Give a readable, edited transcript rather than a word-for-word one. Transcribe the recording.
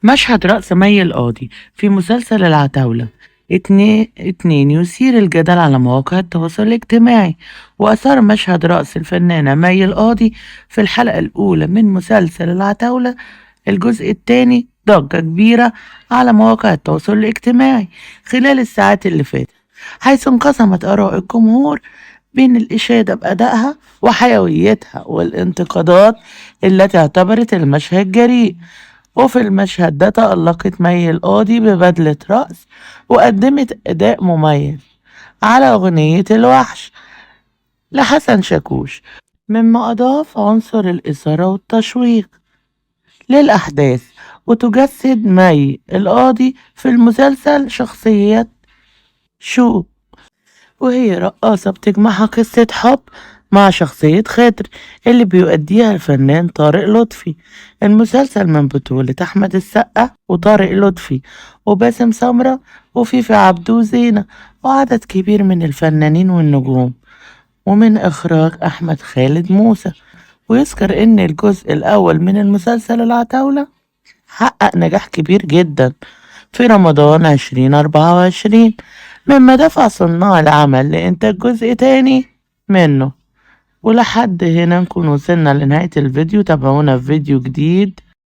مشهد رأس مي القاضي في مسلسل العتاولة. اتنين يثير الجدل على مواقع التواصل الاجتماعي، وأثار مشهد رأس الفنانة مي القاضي في الحلقة الأولى من مسلسل العتاولة الجزء الثاني ضجة كبيرة على مواقع التواصل الاجتماعي خلال الساعات اللي فاتت، حيث انقسمت آراء الجمهور بين الإشادة بأدائها وحيويتها والانتقادات التي اعتبرت المشهد جريء. وفي المشهد ده تألقت مي القاضي ببدلة رأس وقدمت أداء مميز على أغنية الوحش لحسن شاكوش، مما أضاف عنصر الإثارة والتشويق للأحداث. وتجسد مي القاضي في المسلسل شخصية شو، وهي رقاصة بتجمعها قصة حب مع شخصية خضر اللي بيؤديها الفنان طارق لطفي. المسلسل من بطولة أحمد السقا وطارق لطفي وباسم سمرة وفيفي عبده وزينة وعدد كبير من الفنانين والنجوم، ومن إخراج أحمد خالد موسى. ويذكر إن الجزء الأول من المسلسل العتاولة حقق نجاح كبير جدا في رمضان 2024، مما دفع صناع العمل لإنتاج جزء تاني منه. ولحد هنا نكون وصلنا لنهاية الفيديو، تابعونا في فيديو جديد.